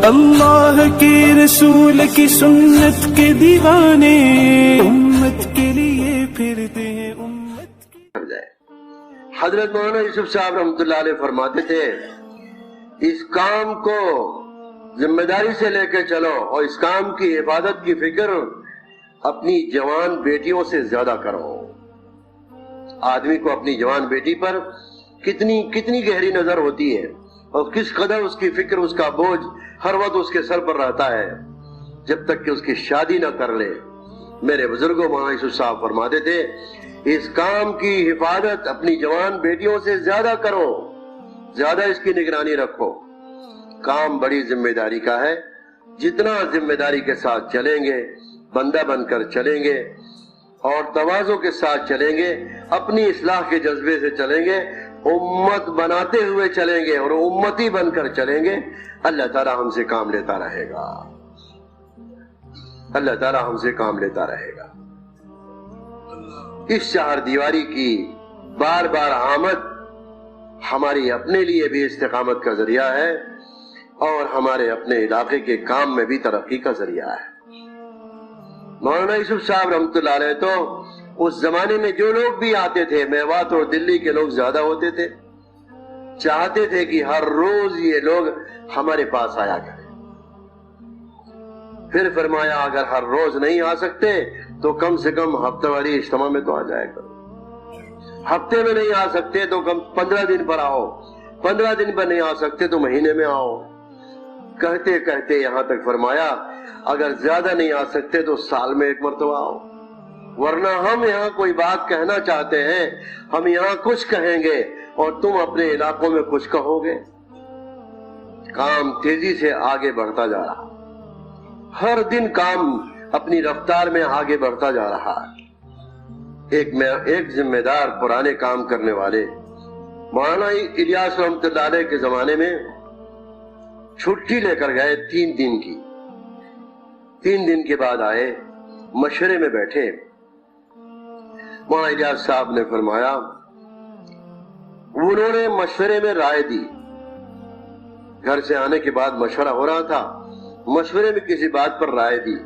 اللہ کے رسول کی سنت کے دیوانے امت کے لیے پھرتے ہیں امت کے. حضرت مولانا یوسف صاحب رحمۃ اللہ علیہ فرماتے تھے اس کام کو ذمہ داری سے لے کے چلو اور اس کام کی حفاظت کی فکر اپنی جوان بیٹیوں سے زیادہ کرو. آدمی کو اپنی جوان بیٹی پر کتنی گہری نظر ہوتی ہے اور کس قدر اس کی فکر اس کا بوجھ ہر وقت اس کے سر پر رہتا ہے جب تک کہ اس کی شادی نہ کر لے. میرے بزرگوں مولانا یوسف صاحب فرماتے تھے اس کام کی حفاظت اپنی جوان بیٹیوں سے زیادہ کرو, زیادہ اس کی نگرانی رکھو. کام بڑی ذمہ داری کا ہے. جتنا ذمہ داری کے ساتھ چلیں گے, بندہ بن کر چلیں گے اور تواضع کے ساتھ چلیں گے, اپنی اصلاح کے جذبے سے چلیں گے, امت بناتے ہوئے چلیں گے اور امتی بن کر چلیں گے, اللہ تعالیٰ ہم سے کام لیتا رہے گا. اللہ تعالیٰ ہم سے کام لیتا رہے گا. اس چہار دیواری کی بار بار آمد ہماری اپنے لیے بھی استقامت کا ذریعہ ہے اور ہمارے اپنے علاقے کے کام میں بھی ترقی کا ذریعہ ہے. مولانا یوسف صاحب رحمۃ اللہ علیہ تو اس زمانے میں جو لوگ بھی آتے تھے, میوات اور دلی کے لوگ زیادہ ہوتے تھے, چاہتے تھے کہ ہر روز یہ لوگ ہمارے پاس آیا کریں. پھر فرمایا اگر ہر روز نہیں آ سکتے تو کم سے کم ہفتہ واری اجتماع میں تو آ جائے کرو. ہفتے میں نہیں آ سکتے تو کم 15 دن پر آؤ, 15 دن پر نہیں آ سکتے تو مہینے میں آؤ. کہتے کہتے یہاں تک فرمایا اگر زیادہ نہیں آ سکتے تو سال میں ایک مرتبہ آؤ, ورنہ ہم یہاں کوئی بات کہنا چاہتے ہیں, ہم یہاں کچھ کہیں گے اور تم اپنے علاقوں میں کچھ کہو گے. کام تیزی سے آگے بڑھتا جا رہا, ہر دن کام اپنی رفتار میں آگے بڑھتا جا رہا. ایک ذمہ دار پرانے کام کرنے والے مولانا الیاس رحمۃ اللہ علیہ کے زمانے میں چھٹی لے کر گئے 3 دن کی. 3 دن کے بعد آئے, مشورے میں بیٹھے. مولانا الیاس صاحب نے فرمایا, انہوں نے مشورے میں رائے دی. گھر سے آنے کے بعد مشورہ ہو رہا تھا, مشورے میں کسی بات پر رائے دی.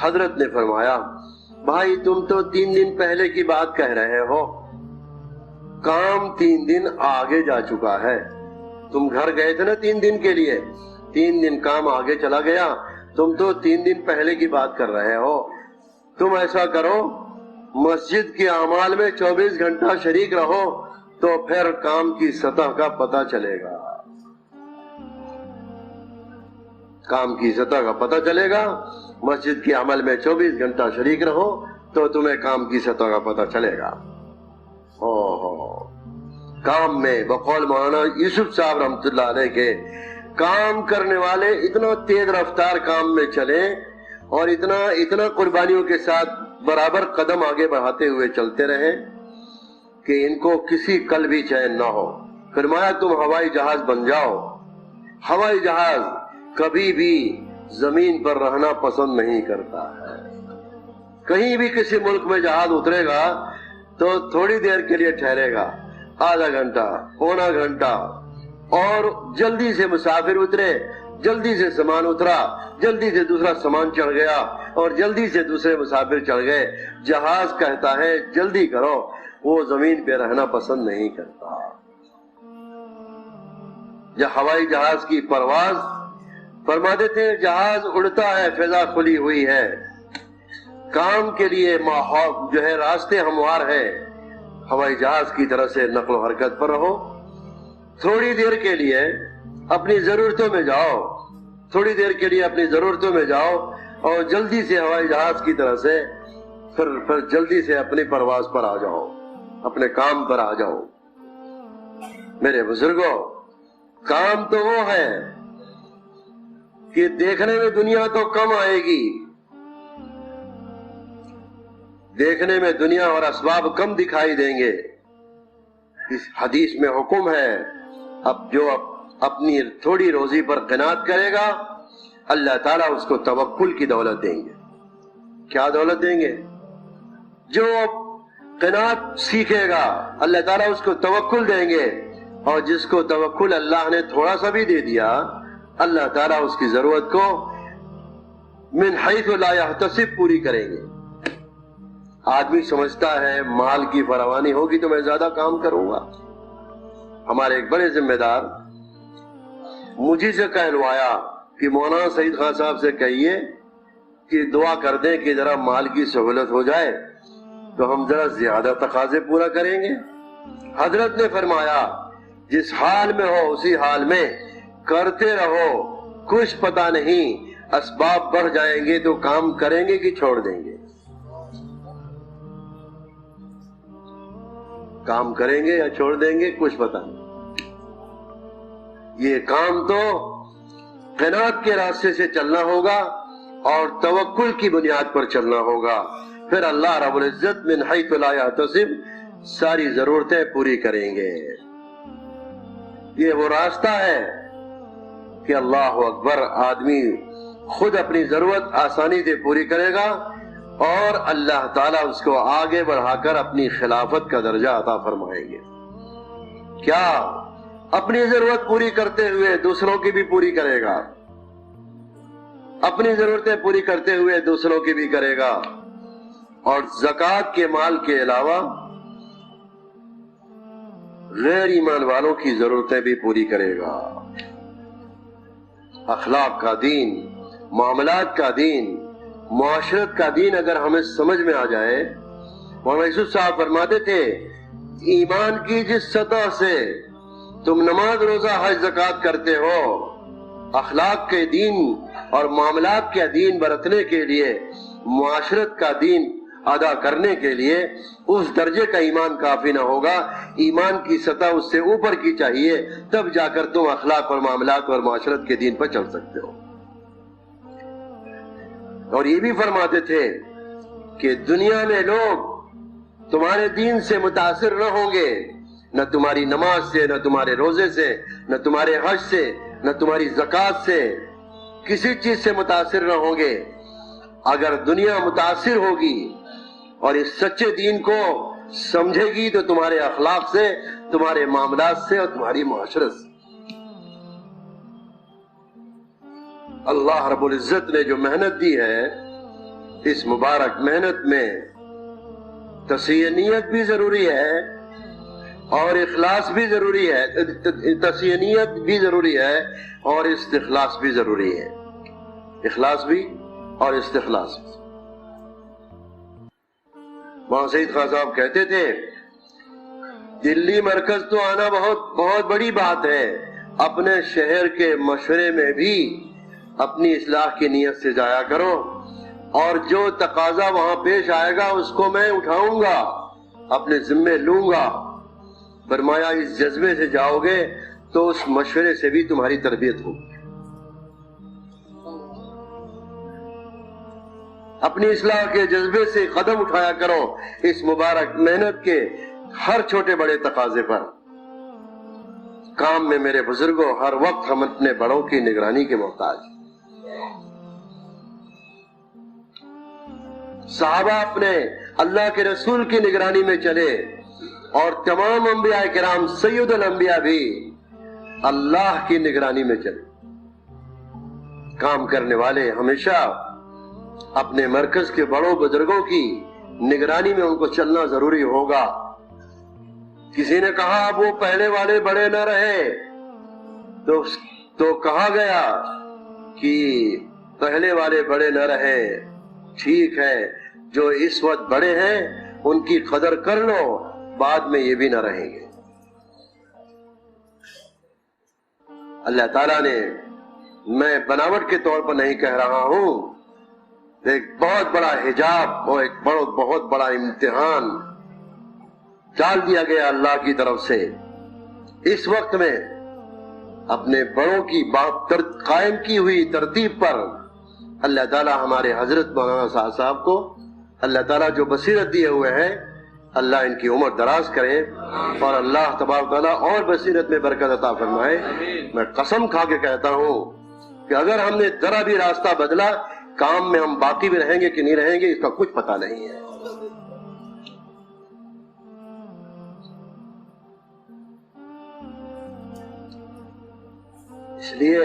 حضرت نے فرمایا بھائی تم تو 3 دن پہلے کی بات کہہ رہے ہو, کام 3 دن آگے جا چکا ہے. تم گھر گئے تھے نا 3 دن کے لیے, 3 دن کام آگے چلا گیا, تم تو 3 دن پہلے کی بات کر رہے ہو. تم ایسا کرو مسجد کے اعمال میں 24 گھنٹہ شریک رہو تو پھر کام کی سطح کا پتہ چلے گا. کام کی سطح کا پتہ چلے گا. مسجد کے عمل میں 24 گھنٹہ شریک رہو تو تمہیں کام کی سطح کا پتہ چلے گا. کام میں بقول مولانا یوسف صاحب رحمۃ اللہ علیہ کے کام کرنے والے اتنا تیز رفتار کام میں چلے اور اتنا قربانیوں کے ساتھ برابر قدم آگے بڑھاتے ہوئے چلتے رہے کہ ان کو کسی کل بھی چین نہ ہو. فرمایا تم ہوائی جہاز بن جاؤ. ہوائی جہاز کبھی بھی زمین پر رہنا پسند نہیں کرتا ہے. کہیں بھی کسی ملک میں جہاز اترے گا تو تھوڑی دیر کے لیے ٹھہرے گا, آدھا گھنٹہ, پونا گھنٹہ, اور جلدی سے مسافر اترے, جلدی سے سامان اترا, جلدی سے دوسرا سامان چڑھ گیا اور جلدی سے دوسرے مسافر چڑھ گئے. جہاز کہتا ہے جلدی کرو, وہ زمین پہ رہنا پسند نہیں کرتا. ہوائی جہاز کی پرواز فرماتے تھے جہاز اڑتا ہے, فضا کھلی ہوئی ہے, کام کے لیے ماحول جو ہے راستے ہموار ہے. ہوائی جہاز کی طرح سے نقل و حرکت پر رہو. تھوڑی دیر کے لیے اپنی ضرورتوں میں جاؤ, تھوڑی دیر کے لیے اپنی ضرورتوں میں جاؤ اور جلدی سے ہوائی جہاز کی طرح سے پھر جلدی سے اپنی پرواز پر آ جاؤ, اپنے کام پر آ جاؤ. میرے بزرگوں, کام تو وہ ہے کہ دیکھنے میں دنیا تو کم آئے گی, دیکھنے میں دنیا اور اسباب کم دکھائی دیں گے. اس حدیث میں حکم ہے اب جو اپنی تھوڑی روزی پر قناعت کرے گا اللہ تعالیٰ اس کو توکل کی دولت دیں گے. کیا دولت دیں گے؟ جو قناعت سیکھے گا اللہ تعالیٰ اس کو توکل دیں گے, اور جس کو توکل اللہ نے تھوڑا سا بھی دے دیا اللہ تعالیٰ اس کی ضرورت کو من حیث لا یحتسب پوری کریں گے۔ آدمی سمجھتا ہے مال کی فراوانی ہوگی تو میں زیادہ کام کروں گا۔ ہمارے ایک بڑے ذمہ دار مجھے سے کہلوایا کہ مولانا سعید خان صاحب سے کہیے کہ دعا کر دیں کہ ذرا مال کی سہولت ہو جائے تو ہم ذرا زیادہ تقاضے پورا کریں گے۔ حضرت نے فرمایا جس حال میں ہو اسی حال میں کرتے رہو، کچھ پتہ نہیں اسباب بڑھ جائیں گے تو کام کریں گے کہ چھوڑ دیں گے، کام کریں گے یا چھوڑ دیں گے کچھ پتہ نہیں۔ یہ کام تو قناعت کے راستے سے چلنا ہوگا اور توکل کی بنیاد پر چلنا ہوگا، پھر اللہ رب العزت من حیث لا یحتسب ساری ضرورتیں پوری کریں گے۔ یہ وہ راستہ ہے کہ اللہ اکبر آدمی خود اپنی ضرورت آسانی سے پوری کرے گا اور اللہ تعالیٰ اس کو آگے بڑھا کر اپنی خلافت کا درجہ عطا فرمائیں گے۔ کیا اپنی ضرورت پوری کرتے ہوئے دوسروں کی بھی پوری کرے گا، اپنی ضرورتیں پوری کرتے ہوئے دوسروں کی بھی کرے گا، اور زکوٰۃ کے مال کے علاوہ غیر ایمان والوں کی ضرورتیں بھی پوری کرے گا۔ اخلاق کا دین، معاملات کا دین، معاشرت کا دین اگر ہمیں سمجھ میں آ جائے، مولانا یوسف صاحب فرماتے تھے ایمان کی جس سطح سے تم نماز روزہ حج زکوٰۃ کرتے ہو، اخلاق کے دین اور معاملات کا دین برتنے کے لیے، معاشرت کا دین ادا کرنے کے لیے اس درجے کا ایمان کافی نہ ہوگا، ایمان کی سطح اس سے اوپر کی چاہیے، تب جا کر تم اخلاق اور معاملات اور معاشرت کے دین پر چل سکتے ہو۔ اور یہ بھی فرماتے تھے کہ دنیا میں لوگ تمہارے دین سے متاثر نہ ہوں گے، نہ تمہاری نماز سے، نہ تمہارے روزے سے، نہ تمہارے حج سے، نہ تمہاری زکوٰۃ سے، کسی چیز سے متاثر نہ ہوں گے۔ اگر دنیا متاثر ہوگی اور اس سچے دین کو سمجھے گی تو تمہارے اخلاق سے، تمہارے معاملات سے اور تمہاری معاشرت سے۔ اللہ رب العزت نے جو محنت دی ہے، اس مبارک محنت میں تصحیح نیت بھی ضروری ہے اور اخلاص بھی ضروری ہے، تصحیح نیت بھی ضروری ہے اور استخلاص بھی ضروری ہے، اخلاص بھی اور استخلاص بھی۔ مولانا سعید خان صاحب کہتے تھے دلی مرکز تو آنا بہت بڑی بات ہے، اپنے شہر کے مشورے میں بھی اپنی اصلاح کی نیت سے جایا کرو، اور جو تقاضا وہاں پیش آئے گا اس کو میں اٹھاؤں گا، اپنے ذمے لوں گا۔ فرمایا اس جذبے سے جاؤ گے تو اس مشورے سے بھی تمہاری تربیت ہوگی۔ اپنی اصلاح کے جذبے سے قدم اٹھایا کرو اس مبارک محنت کے ہر چھوٹے بڑے تقاضے پر۔ کام میں میرے بزرگوں ہر وقت ہم اپنے بڑوں کی نگرانی کے محتاج۔ صحابہ اپنے اللہ کے رسول کی نگرانی میں چلے اور تمام انبیاء کرام سید الانبیاء بھی اللہ کی نگرانی میں چلے۔ کام کرنے والے ہمیشہ اپنے مرکز کے بڑوں بزرگوں کی نگرانی میں ان کو چلنا ضروری ہوگا۔ کسی نے کہا اب وہ پہلے والے بڑے نہ رہے تو کہا گیا کہ پہلے والے بڑے نہ رہے، ٹھیک ہے جو اس وقت بڑے ہیں ان کی قدر کر لو، بعد میں یہ بھی نہ رہیں گے۔ اللہ تعالیٰ نے، میں بناوٹ کے طور پر نہیں کہہ رہا ہوں، ایک بہت بڑا حجاب اور ایک بہت بڑا امتحان ڈال دیا گیا اللہ کی طرف سے۔ اس وقت میں اپنے بڑوں کی قائم کی ہوئی ترتیب پر اللہ تعالیٰ ہمارے حضرت مولانا صاحب کو، اللہ تعالیٰ جو بصیرت دیے ہوئے ہیں، اللہ ان کی عمر دراز کرے اور اللہ تبارک تعالیٰ اور بصیرت میں برکت عطا فرمائے۔ میں قسم کھا کے کہتا ہوں کہ اگر ہم نے ذرا بھی راستہ بدلا، کام میں ہم باقی بھی رہیں گے کہ نہیں رہیں گے اس کا کچھ پتہ نہیں ہے۔ اس لیے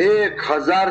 1000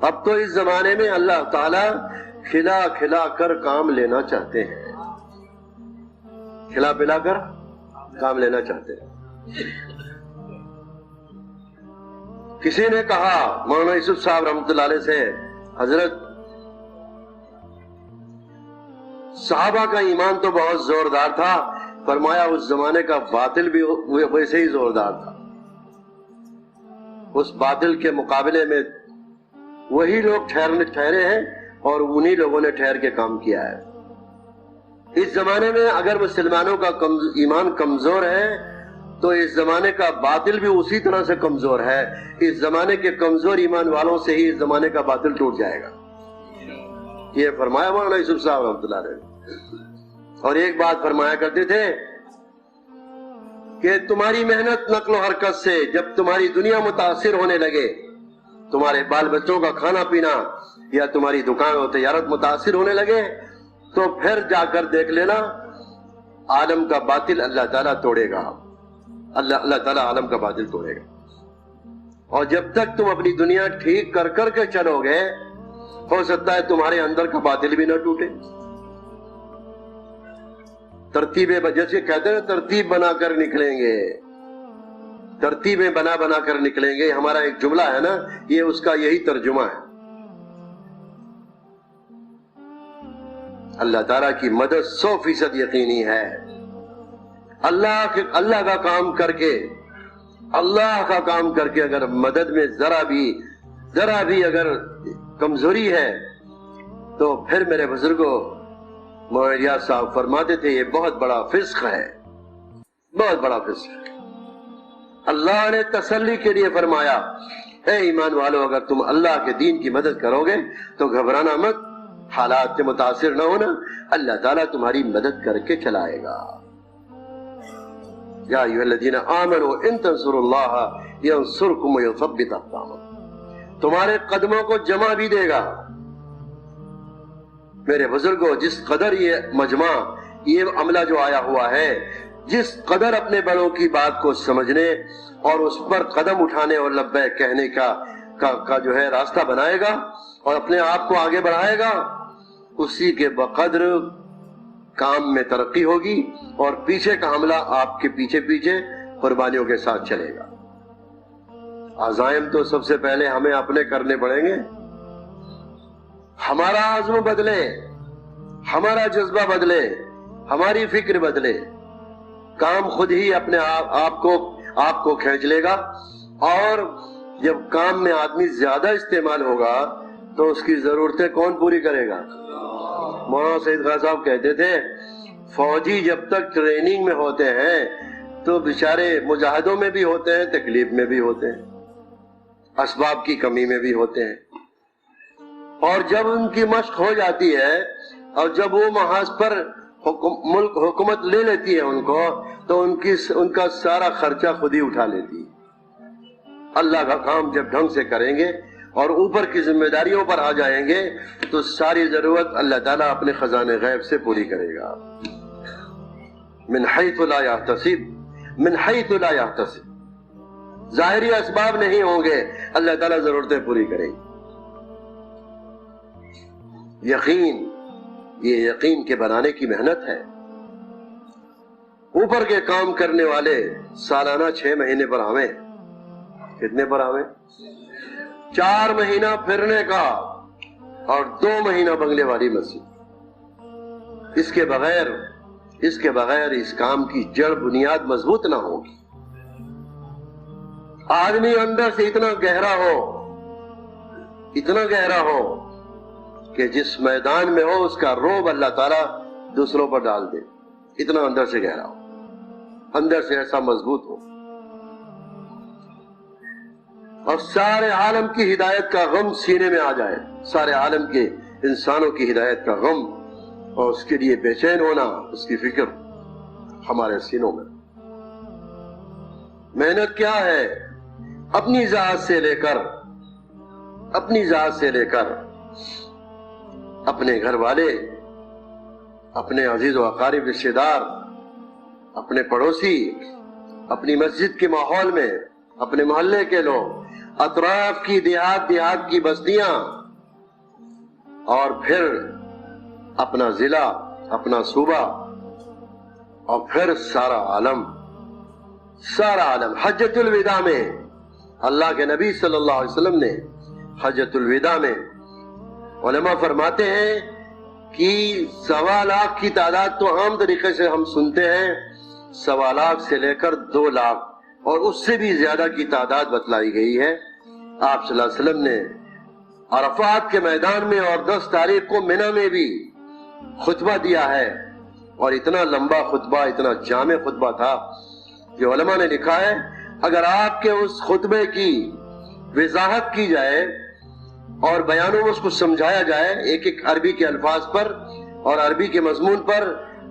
اب تو اس زمانے میں اللہ تعالیٰ کھلا کھلا کر کام لینا چاہتے ہیں، کھلا پلا کر کام لینا چاہتے ہیں۔ کسی نے کہا مولانا یوسف صاحب رحمۃ اللہ علیہ سے، حضرت صحابہ کا ایمان تو بہت زوردار تھا، فرمایا اس زمانے کا باطل بھی ویسے ہی زوردار تھا، اس باطل کے مقابلے میں وہی لوگ ٹھہرے ہیں اور انہی لوگوں نے ٹھہر کے کام کیا ہے۔ اس زمانے میں اگر مسلمانوں کا ایمان کمزور ہے تو اس زمانے کا باطل بھی اسی طرح سے کمزور ہے۔ اس زمانے کے کمزور ایمان والوں سے ہی اس زمانے کا باطل ٹوٹ جائے گا، یہ فرمایا مولانا یوسف صاحب رحمۃ اللہ علیہ۔ اور ایک بات فرمایا کرتے تھے کہ تمہاری محنت نقل و حرکت سے جب تمہاری دنیا متاثر ہونے لگے، تمہارے بال بچوں کا کھانا پینا یا تمہاری دکان و تجارت متاثر ہونے لگے، تو پھر جا کر دیکھ لینا عالم کا باطل اللہ تعالیٰ توڑے گا، اللہ تعالیٰ عالم کا باطل توڑے گا۔ اور جب تک تم اپنی دنیا ٹھیک کر کر کے چلو گے، ہو سکتا ہے تمہارے اندر کا باطل بھی نہ ٹوٹے۔ ترتیبیں جیسے کہتے ہیں ترتیب بنا کر نکلیں گے، ترتیبیں بنا کر نکلیں گے، ہمارا ایک جملہ ہے نا، یہ اس کا یہی ترجمہ ہے۔ اللہ تعالیٰ کی مدد 100% یقینی ہے۔ اللہ کا کام کر کے اگر مدد میں ذرا بھی اگر کمزوری ہے تو پھر میرے بزرگوں مولانا ریاض صاحب فرماتے تھے یہ بہت بڑا فسق ہے، بہت بڑا فسق ہے۔ اللہ نے تسلی کے لیے فرمایا اے ایمان والو، اگر تم اللہ کے دین کی مدد کرو گے تو گھبرانا مت، حالات سے متاثر نہ ہونا، اللہ تعالیٰ تمہاری مدد کر کے چلائے گا۔ یا ایھا الذین آمنوا ان تنصروا اللہ ینصرکم ویثبت اقدامکم، تمہارے قدموں کو جمع بھی دے گا۔ میرے بزرگوں، جس قدر یہ مجمع، یہ عملہ جو آیا ہوا ہے، جس قدر اپنے بڑوں کی بات کو سمجھنے اور اس پر قدم اٹھانے اور لبیک کہنے کا جو ہے راستہ بنائے گا اور اپنے آپ کو آگے بڑھائے گا، اسی کے بقدر کام میں ترقی ہوگی اور پیچھے کا حملہ آپ کے پیچھے قربانیوں کے ساتھ چلے گا۔ عزائم تو سب سے پہلے ہمیں اپنے کرنے پڑیں گے، ہمارا عزم بدلے، ہمارا جذبہ بدلے، ہماری فکر بدلے، کام خود ہی اپنے آپ کو کھینچ لے گا۔ اور جب کام میں آدمی زیادہ استعمال ہوگا تو اس کی ضرورتیں کون پوری کرے گا؟ مولانا سید خان صاحب کہتے تھے فوجی جب تک ٹریننگ میں ہوتے ہیں تو بیچارے مجاہدوں میں بھی ہوتے ہیں، تکلیف میں بھی ہوتے ہیں، اسباب کی کمی میں بھی ہوتے ہیں، اور جب ان کی مشق ہو جاتی ہے اور جب وہ محاذ پر ملک حکومت لے لیتی ہے ان کو، تو ان کا سارا خرچہ خود ہی اٹھا لیتی ہے۔ اللہ کا کام جب ڈھنگ سے کریں گے اور اوپر کی ذمہ داریوں پر آ جائیں گے تو ساری ضرورت اللہ تعالیٰ اپنے خزانے غیب سے پوری کرے گا۔ من حیث لا یحتسب، من حیث لا یحتسب، ظاہری اسباب نہیں ہوں گے، اللہ تعالیٰ ضرورتیں پوری کریں گے۔ یقین، یہ یقین کے بنانے کی محنت ہے۔ اوپر کے کام کرنے والے سالانہ 6 مہینے پر آویں، کتنے پر آویں؟ 4 مہینہ پھرنے کا اور 2 مہینہ بنگلے والی مسجد۔ اس کے بغیر اس کام کی جڑ بنیاد مضبوط نہ ہوگی۔ آدمی اندر سے اتنا گہرا ہو کہ جس میدان میں ہو اس کا رعب اللہ تعالیٰ دوسروں پر ڈال دے، اتنا اندر سے گہرا ہو، اندر سے ایسا مضبوط ہو، اور سارے عالم کی ہدایت کا غم سینے میں آ جائے، سارے عالم کے انسانوں کی ہدایت کا غم اور اس کے لیے بے چین ہونا، اس کی فکر ہمارے سینوں میں۔ محنت کیا ہے؟ اپنی ذات سے لے کر اپنے گھر والے، اپنے عزیز و اقارب رشتے دار، اپنے پڑوسی، اپنی مسجد کے ماحول میں، اپنے محلے کے لوگ، اطراف کی دیہات کی بستیاں، اور پھر اپنا ضلع، اپنا صوبہ، اور پھر سارا عالم۔ حجۃ الوداع میں اللہ کے نبی صلی اللہ علیہ وسلم نے حجۃ الوداع میں، علماء فرماتے ہیں کہ 1.25 لاکھ کی تعداد تو عام طریقے سے ہم سنتے ہیں، 1.25 لاکھ سے لے کر 2 لاکھ اور اس سے بھی زیادہ کی تعداد بتلائی گئی ہے۔ آپ صلی اللہ علیہ وسلم نے عرفات کے میدان میں اور 10 تاریخ کو منی میں بھی خطبہ دیا ہے، اور اتنا لمبا خطبہ، اتنا جامع خطبہ تھا کہ علماء نے لکھا ہے اگر آپ کے اس خطبے کی وضاحت کی جائے اور بیانوں میں اس کو سمجھایا جائے ایک ایک عربی کے الفاظ پر اور عربی کے مضمون پر،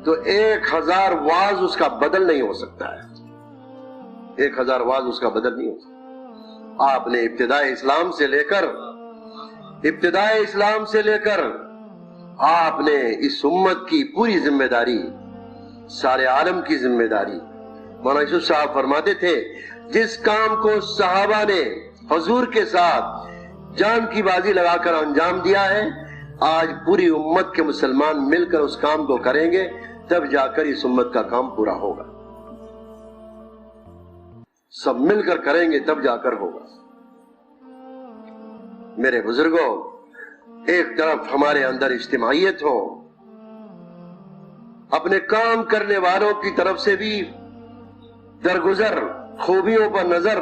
تو 1000 واعظ اس کا بدل نہیں ہو سکتا ہے۔ 1000 واعظ اس کا بدل نہیں ہو سکتا۔ آپ نے ابتدائے اسلام سے لے کر آپ نے اس امت کی پوری ذمہ داری، سارے عالم کی ذمہ داری۔ مولانا یوسف صاحب فرماتے تھے جس کام کو صحابہ نے حضور کے ساتھ جان کی بازی لگا کر انجام دیا ہے، آج پوری امت کے مسلمان مل کر اس کام کو کریں گے، تب جا کر اس امت کا کام پورا ہوگا۔ سب مل کر کریں گے تب جا کر ہوگا۔ میرے بزرگوں، ایک طرف ہمارے اندر اجتماعیت ہو، اپنے کام کرنے والوں کی طرف سے بھی درگزر، خوبیوں پر نظر،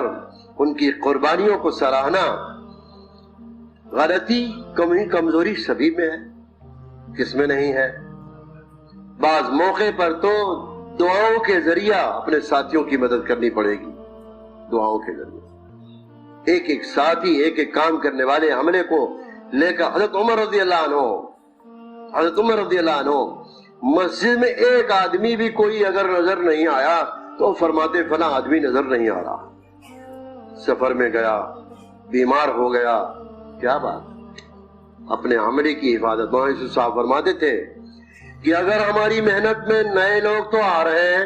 ان کی قربانیوں کو سراہنا۔ غلطی، کمی، کمزوری سبھی میں ہے، کس میں نہیں ہے؟ بعض موقع پر تو دعاؤں کے ذریعہ اپنے ساتھیوں کی مدد کرنی پڑے گی، دعاؤں کے ذریعے۔ ایک ایک ساتھی، ایک ایک کام کرنے والے عملے کو لے کر حضرت عمر رضی اللہ عنہ مسجد میں ایک آدمی بھی کوئی اگر نظر نہیں آیا تو فرماتے فلاں آدمی نظر نہیں آ رہا، سفر میں گیا، بیمار ہو گیا، کیا بات، اپنے عملے کی حفاظت۔ مولانا یوسف صاحب فرماتے تھے کہ اگر ہماری محنت میں نئے لوگ تو آ رہے ہیں،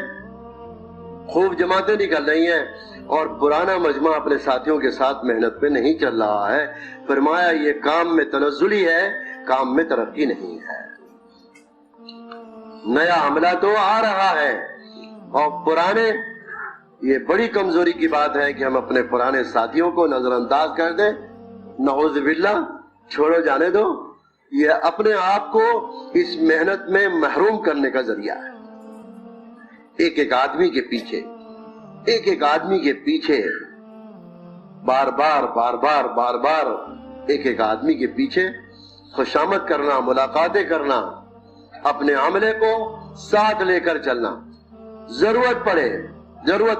خوب جماعتیں نکل رہی ہیں، اور پرانا مجمع اپنے ساتھیوں کے ساتھ محنت پہ نہیں چل رہا ہے، فرمایا یہ کام میں تنزلی ہے، کام میں ترقی نہیں ہے۔ نیا عملہ تو آ رہا ہے اور پرانے، یہ بڑی کمزوری کی بات ہے کہ ہم اپنے پرانے ساتھیوں کو نظر انداز کر دیں، نعوذ باللہ، چھوڑو جانے دو، یہ اپنے آپ کو اس محنت میں محروم کرنے کا ذریعہ ہے۔ ایک ایک آدمی کے پیچھے بار بار ایک ایک آدمی کے پیچھے خوشامد کرنا، ملاقاتیں کرنا، اپنے عملے کو ساتھ لے کر چلنا، ضرورت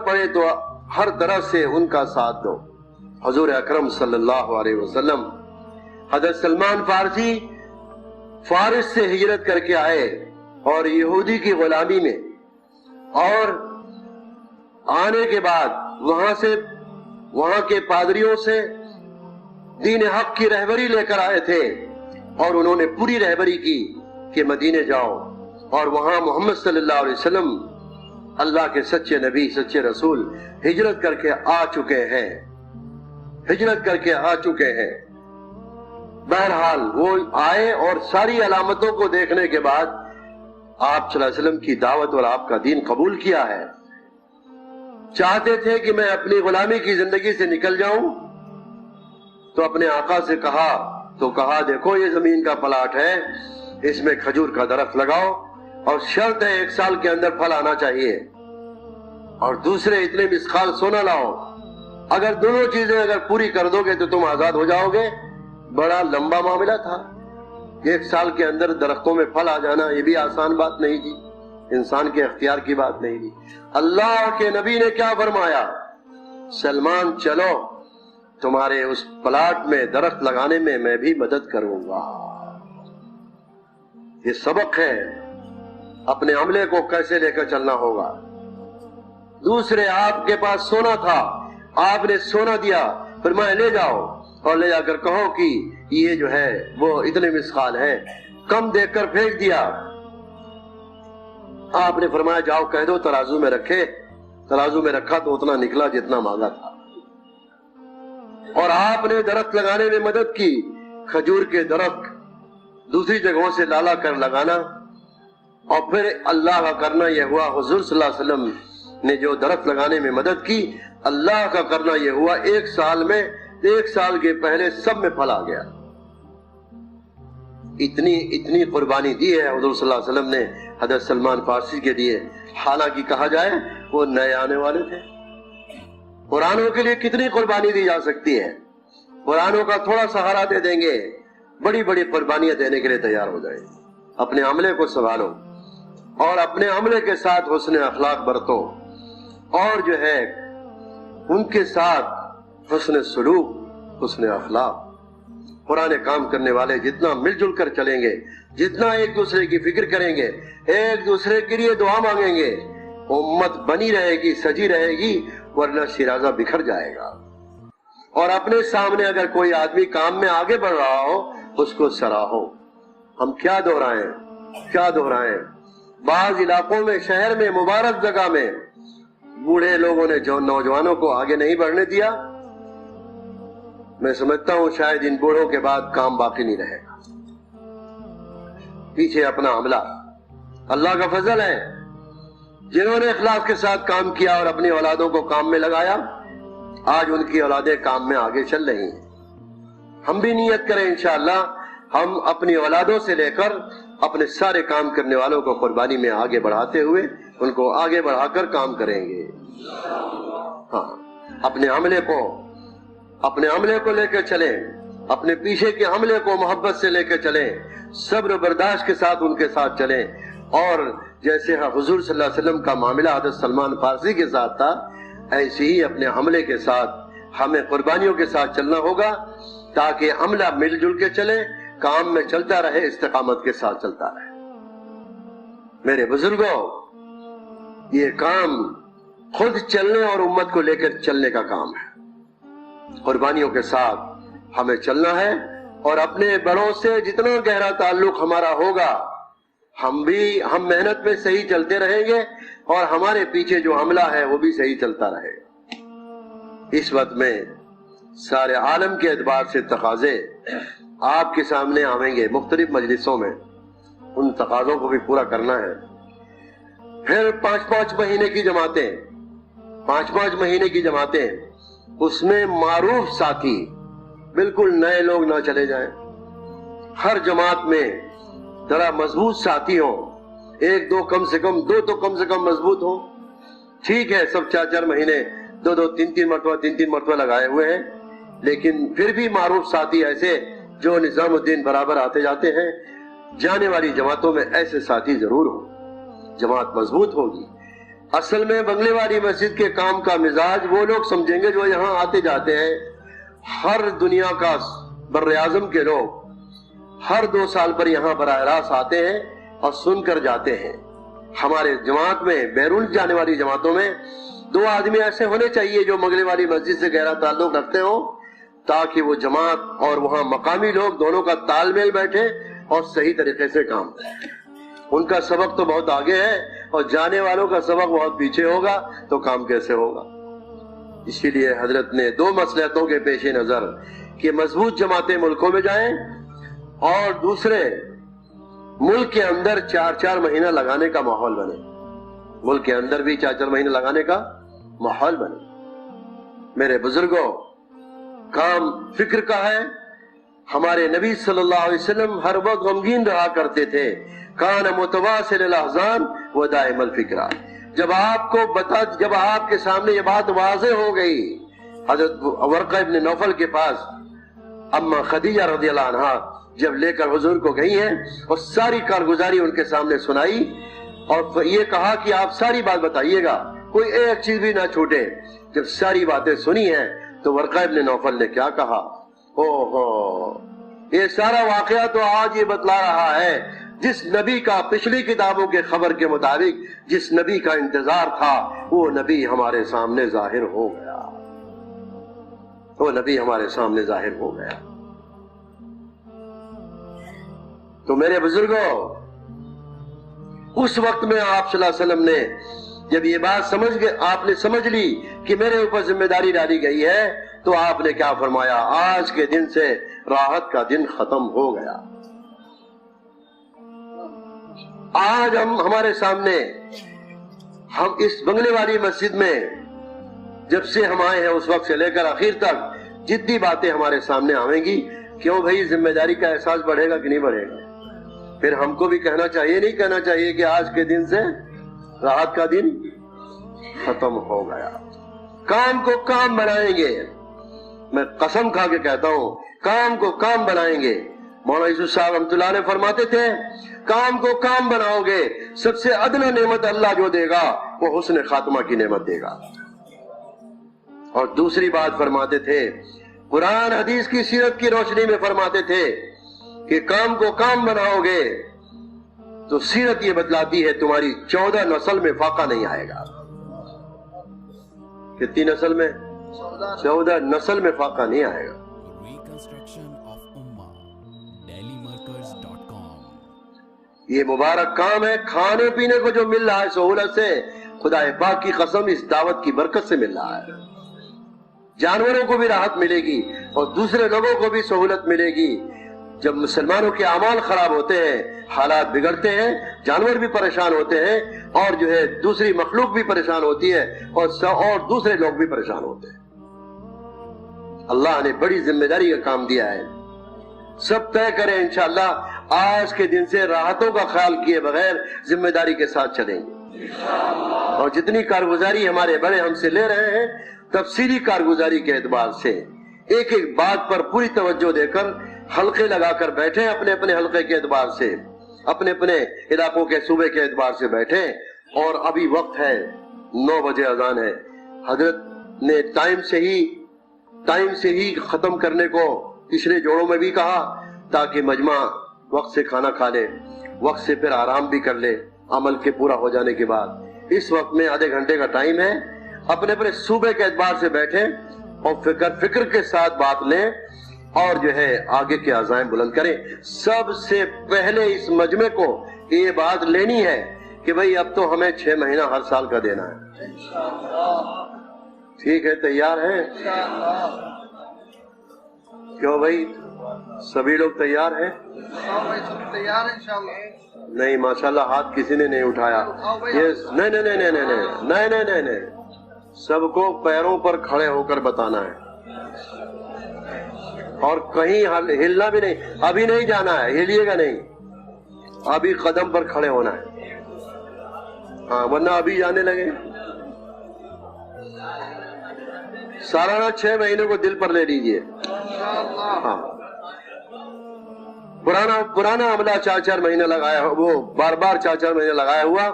پڑے تو ہر طرح سے ان کا ساتھ دو۔ حضور اکرم صلی اللہ علیہ وسلم حضرت سلمان فارسی فارس سے ہجرت کر کے آئے اور یہودی کی غلامی میں، اور آنے کے بعد وہاں کے پادریوں سے دین حق کی رہبری لے کر آئے تھے، اور انہوں نے پوری رہبری کی کہ مدینے جاؤ، اور وہاں محمد صلی اللہ علیہ وسلم اللہ کے سچے نبی، سچے رسول ہجرت کر کے آ چکے ہیں۔ بہرحال وہ آئے اور ساری علامتوں کو دیکھنے کے بعد آپ صلی اللہ علیہ وسلم کی دعوت اور آپ کا دین قبول کیا ہے۔ چاہتے تھے کہ میں اپنی غلامی کی زندگی سے نکل جاؤں، تو اپنے آقا سے کہا دیکھو یہ زمین کا پلاٹ ہے، اس میں کھجور کا درخت لگاؤ، اور شرط ہے 1 سال کے اندر پھل آنا چاہیے، اور دوسرے اتنے مسقال سونا لاؤ، اگر دونوں چیزیں اگر پوری کر دو گے تو تم آزاد ہو جاؤ گے۔ بڑا لمبا معاملہ تھا، 1 سال کے اندر درختوں میں پھل آ جانا یہ بھی آسان بات نہیں تھی، انسان کے اختیار کی بات نہیں تھی۔ اللہ کے نبی نے کیا فرمایا؟ سلمان چلو، تمہارے اس پلاٹ میں درخت لگانے میں میں بھی مدد کروں گا۔ یہ سبق ہے اپنے عملے کو کیسے لے کر چلنا ہوگا۔ دوسرے آپ کے پاس سونا تھا، آپ نے سونا دیا، فرمایا لے جاؤ اور لے جا کر کہو کہ یہ جو ہے وہ اتنے مسقال ہے، کم دیکھ کر پھینک دیا۔ آپ نے فرمایا جاؤ کہہ دو ترازو میں رکھے، ترازو میں رکھا تو اتنا نکلا جتنا مانگا تھا۔ اور آپ نے درخت لگانے میں مدد کی، کھجور کے درخت دوسری جگہوں سے لالا کر لگانا، اور پھر اللہ کا کرنا یہ ہوا، حضور صلی اللہ علیہ وسلم نے جو درخت لگانے میں مدد کی، اللہ کا کرنا یہ ہوا 1 سال میں، 1 سال کے پہلے سب میں پھل آ گیا۔ اتنی قربانی دی ہے حضور صلی اللہ علیہ وسلم نے حضرت سلمان فارسی کے لیے، حالانکہ کہا جائے وہ نئے آنے والے تھے۔ قرآنوں کے لیے کتنی قربانی دی جا سکتی ہے، قرآنوں کا تھوڑا سہارا دے دیں گے، بڑی بڑی قربانیاں دینے کے لیے تیار ہو جائیں۔ اپنے عملے کو سنبھالو اور اپنے عملے کے ساتھ حسن اخلاق برتو، اور جو ہے ان کے ساتھ حسن سلوک، حسن اخلاق۔ قرآن کام کرنے والے جتنا مل جل کر چلیں گے، جتنا ایک دوسرے کی فکر کریں گے، ایک دوسرے کے لیے دعا مانگیں گے، امت بنی رہے گی، سجی رہے گی، ورنہ شیرازہ بکھر جائے گا۔ اور اپنے سامنے اگر کوئی آدمی کام میں آگے بڑھ رہا ہو، اس کو سراہو۔ ہم کیا دہرائیں، بعض علاقوں میں، شہر میں، مبارک جگہ میں بوڑھے لوگوں نے جو نوجوانوں کو آگے نہیں بڑھنے دیا، میں سمجھتا ہوں شاید ان بوڑھوں کے بعد کام باقی نہیں رہے گا۔ پیچھے اپنا عملہ، اللہ کا فضل ہے، جنہوں نے اخلاص کے ساتھ کام کیا اور اپنی اولادوں کو کام میں لگایا، آج ان کی اولادیں کام میں آگے چل رہی ہیں۔ ہم بھی نیت کریں انشاءاللہ، ہم اپنی اولادوں سے لے کر اپنے سارے کام کرنے والوں کو قربانی میں آگے بڑھاتے ہوئے ان کو آگے بڑھا کر کام کریں گے۔ ہاں، اپنے عملے کو لے کے چلیں، اپنے پیچھے کے عملے کو محبت سے لے کے چلیں، صبر و برداشت کے ساتھ ان کے ساتھ چلیں، اور جیسے حضور صلی اللہ علیہ وسلم کا معاملہ حضرت سلمان فارسی کے ساتھ تھا، ایسے ہی اپنے عملے کے ساتھ ہمیں قربانیوں کے ساتھ چلنا ہوگا، تاکہ عملہ مل جل کے چلے، کام میں چلتا رہے، استقامت کے ساتھ چلتا رہے۔ میرے بزرگوں، یہ کام خود چلنے اور امت کو لے کر چلنے کا کام ہے۔ قربانیوں کے ساتھ ہمیں چلنا ہے، اور اپنے بڑوں سے جتنا گہرا تعلق ہمارا ہوگا، ہم محنت میں صحیح چلتے رہیں گے، اور ہمارے پیچھے جو عملہ ہے وہ بھی صحیح چلتا رہے گا۔ اس وقت میں سارے عالم کے اعتبار سے تقاضے آپ کے سامنے آئیں گے، مختلف مجلسوں میں ان تقاضوں کو بھی پورا کرنا ہے۔ پھر 5-5 مہینے کی جماعتیں، 5-5 مہینے کی جماعتیں، اس میں معروف ساتھی، بالکل نئے لوگ نہ چلے جائیں۔ ہر جماعت میں ذرا مضبوط ساتھی ہوں، 1-2 کم سے کم، 2 تو کم سے کم مضبوط ہوں۔ ٹھیک ہے، سب 4-4 مہینے 2-2 3-3 مرتبہ لگائے ہوئے ہیں، لیکن پھر بھی معروف ساتھی ایسے جو نظام الدین برابر آتے جاتے ہیں، جانے والی جماعتوں میں ایسے ساتھی ضرور ہوں، جماعت مضبوط ہوگی۔ اصل میں بنگلے والی مسجد کے کام کا مزاج وہ لوگ سمجھیں گے جو یہاں آتے جاتے ہیں۔ ہر دنیا کا بر اعظم کے لوگ ہر 2 سال پر یہاں براہ راست آتے ہیں اور سن کر جاتے ہیں۔ ہمارے جماعت میں، بیرون جانے والی جماعتوں میں 2 آدمی ایسے ہونے چاہیے جو بنگلے والی مسجد سے گہرا تعلق رکھتے ہوں، تاکہ وہ جماعت اور وہاں مقامی لوگ دونوں کا تال میل بیٹھے اور صحیح طریقے سے کام کریں۔ ان کا سبق تو بہت آگے ہے، اور جانے والوں کا سبق بہت پیچھے ہوگا، تو کام کیسے ہوگا؟ اسی لیے حضرت نے 2 مصلحتوں کے پیش نظر کہ مضبوط جماعتیں ملکوں میں جائیں، اور دوسرے ملک کے اندر 4-4 مہینہ لگانے کا ماحول بنے، ملک کے اندر بھی 4-4 مہینے لگانے کا ماحول بنے۔ میرے بزرگوں، کام فکر کا ہے۔ ہمارے نبی صلی اللہ علیہ وسلم ہر وقت غمگین رہا کرتے تھے، کان متواصل الاحزان ودائم الفکرہ۔ جب آپ کے سامنے یہ بات واضح ہو گئی، حضرت ورقہ ابن نوفل کے پاس اما خدیجہ رضی اللہ عنہا جب لے کر حضور کو گئی ہیں اور ساری کارگزاری ان کے سامنے سنائی، اور یہ کہا کہ آپ ساری بات بتائیے گا، کوئی ایک چیز بھی نہ چھوٹے۔ جب ساری باتیں سنی ہیں تو ورقہ ابن نوفل نے کیا کہا، یہ سارا واقعہ تو آج یہ بتلا رہا ہے جس نبی کا پچھلی کتابوں کے خبر کے مطابق جس نبی کا انتظار تھا، وہ نبی ہمارے سامنے ظاہر ہو گیا، وہ نبی ہمارے سامنے ظاہر ہو گیا۔ تو میرے بزرگوں، اس وقت میں آپ صلی اللہ علیہ وسلم نے جب یہ بات آپ نے سمجھ لی کہ میرے اوپر ذمہ داری ڈالی گئی ہے، تو آپ نے کیا فرمایا؟ آج کے دن سے راحت کا دن ختم ہو گیا۔ آج ہمارے سامنے، ہم اس بنگلے والی مسجد میں جب سے ہم آئے ہیں اس وقت سے لے کر آخر تک جتنی باتیں ہمارے سامنے آئیں گی، کیوں بھائی ذمہ داری کا احساس بڑھے گا کہ نہیں بڑھے گا؟ پھر ہم کو بھی کہنا چاہیے، نہیں کہنا چاہیے کہ آج کے دن سے راحت کا دن ختم ہو گیا؟ کام کو کام بنائیں گے، میں قسم کھا کے کہتا ہوں، کام کو کام بنائیں گے۔ مولانا یوسف صاحب رحمۃ اللہ علیہ فرماتے تھے، کام کو کام بناؤ گے، سب سے ادنا نعمت اللہ جو دے گا وہ حسن خاتمہ کی نعمت دے گا۔ اور دوسری بات فرماتے تھے، قرآن حدیث کی سیرت کی روشنی میں فرماتے تھے کہ کام کو کام بناؤ گے تو سیرت یہ بتلاتی ہے تمہاری 14 نسل میں فاقہ نہیں آئے گا۔ کتنی نسل میں؟ 14 نسل میں فاقہ نہیں آئے گا۔ یہ مبارک کام ہے، کھانے پینے کو جو مل رہا ہے سہولت سے، خدا پاک کی قسم اس دعوت کی برکت سے مل رہا ہے۔ جانوروں کو بھی راحت ملے گی اور دوسرے لوگوں کو بھی سہولت ملے گی۔ جب مسلمانوں کے اعمال خراب ہوتے ہیں، حالات بگڑتے ہیں، جانور بھی پریشان ہوتے ہیں، اور جو ہے دوسری مخلوق بھی پریشان ہوتی ہے، اور دوسرے لوگ بھی پریشان ہوتے ہیں۔ اللہ نے بڑی ذمہ داری کا کام دیا ہے، سب طے کریں انشاءاللہ۔ آج کے دن سے راحتوں کا خیال کیے بغیر ذمہ داری کے ساتھ چلیں گے، اور جتنی کارگزاری ہمارے بڑے ہم سے لے رہے ہیں، تفصیلی کارگزاری کے اعتبار سے ایک ایک بات پر پوری توجہ دے کر حلقے لگا کر بیٹھیں، اپنے اپنے حلقے کے اعتبار سے، اپنے اپنے علاقوں کے صوبے کے اعتبار سے بیٹھیں۔ اور ابھی وقت ہے، 9 بجے اذان ہے، حضرت نے ٹائم سے ہی ختم کرنے کو پچھلے جوڑوں میں بھی کہا، تاکہ مجمع وقت سے کھانا کھا لے، وقت سے پھر آرام بھی کر لے عمل کے پورا ہو جانے کے بعد۔ اس وقت میں آدھے گھنٹے کا ٹائم ہے، اپنے اپنے صوبے کے اعتبار سے بیٹھیں اور فکر کے ساتھ بات لیں، اور جو ہے آگے کے عزائم بلند کریں۔ سب سے پہلے اس مجمع کو یہ بات لینی ہے کہ بھئی اب تو ہمیں 6 مہینہ ہر سال کا دینا ہے۔ ٹھیک ہے، تیار ہیں؟ کیوں بھئی سبھی لوگ تیار ہیں؟ نہیں ماشاءاللہ، ہاتھ کسی نے نہیں اٹھایا۔ نہیں، سب کو پیروں پر کھڑے ہو کر بتانا ہے، اور کہیں ہلنا بھی نہیں، ابھی نہیں جانا ہے، ہلیے گا نہیں، ابھی قدم پر کھڑے ہونا ہے، ہاں، ورنہ ابھی جانے لگے۔ سالانہ 6 مہینے کو دل پر لے لیجئے۔ ہاں، پرانا عملہ 4 مہینے لگایا، وہ بار 4 مہینے لگایا ہوا،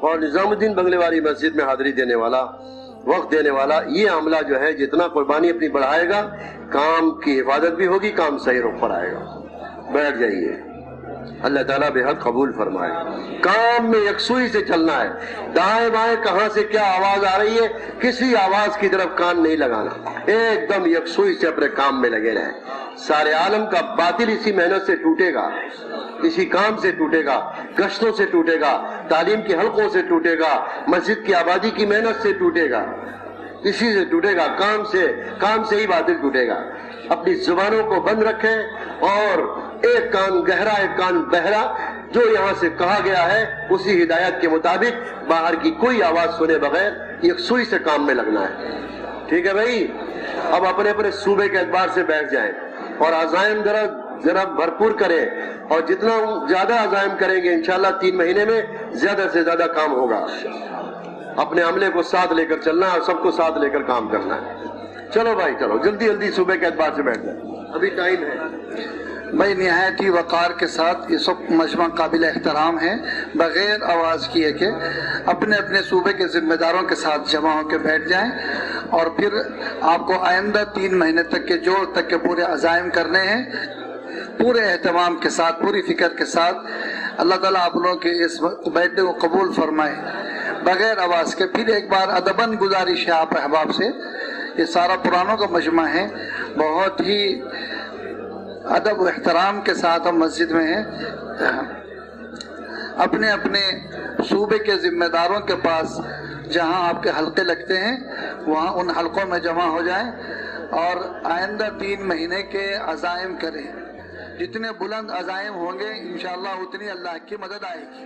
اور نظام الدین بنگلے والی مسجد میں حاضری دینے والا، وقت دینے والا، یہ عملہ جو ہے جتنا قربانی اپنی بڑھائے گا، کام کی حفاظت بھی ہوگی، کام صحیح رخ پر آئے گا۔ بیٹھ جائیے، اللہ تعالیٰ بے حد قبول فرمائے۔ کام میں یکسوئی سے چلنا ہے، دائیں بائیں کہاں سے کیا آواز آ رہی ہے، کسی آواز کی طرف کان نہیں لگانا، ایک دم یکسوئی سے اپنے کام میں لگے رہیں۔ سارے عالم کا باطل اسی محنت سے ٹوٹے گا، اسی کام سے ٹوٹے گا، گشتوں سے ٹوٹے گا، تعلیم کے حلقوں سے ٹوٹے گا، مسجد کی آبادی کی محنت سے ٹوٹے گا، اسی سے ٹوٹے گا، کام سے ہی باطل ٹوٹے گا۔ اپنی زبانوں کو بند رکھیں، اور ایک کان گہرا ایک کان بہرا، جو یہاں سے کہا گیا ہے اسی ہدایت کے مطابق باہر کی کوئی آواز سنے بغیر یکسوئی سے کام میں لگنا ہے۔ ٹھیک ہے بھائی؟ اب اپنے اپنے صوبے کے اعتبار سے بیٹھ جائیں، اور عزائم ذرا بھرپور کریں، اور جتنا زیادہ عزائم کریں گے انشاءاللہ 3 مہینے میں زیادہ سے زیادہ کام ہوگا۔ اپنے عملے کو ساتھ لے کر چلنا ہے، اور سب کو ساتھ لے کر کام کرنا ہے۔ چلو بھائی، چلو جلدی صوبے کے اعتبار سے بیٹھ جائیں، ابھی ٹائم ہے۔ بھائی نہایت ہی وقار کے ساتھ اس وقت مجمع قابل احترام ہے، بغیر آواز کیے کہ اپنے اپنے صوبے کے ذمہ داروں کے ساتھ جمع ہو کے بیٹھ جائیں، اور پھر آپ کو آئندہ 3 مہینے تک کے جوڑ تک کے پورے عزائم کرنے ہیں، پورے اہتمام کے ساتھ، پوری فکر کے ساتھ۔ اللہ تعالیٰ آپ لوگوں کے اس بیٹھنے کو قبول فرمائے۔ بغیر آواز کے پھر ایک بار ادباً گزارش ہے آپ احباب سے، یہ سارا پرانوں کا مجمع ہے، بہت ہی ادب و احترام کے ساتھ ہم مسجد میں ہیں، اپنے اپنے صوبے کے ذمہ داروں کے پاس جہاں آپ کے حلقے لگتے ہیں وہاں ان حلقوں میں جمع ہو جائیں، اور آئندہ 3 مہینے کے عزائم کریں. جتنے بلند عزائم ہوں گے انشاءاللہ اتنی اللہ کی مدد آئے گی.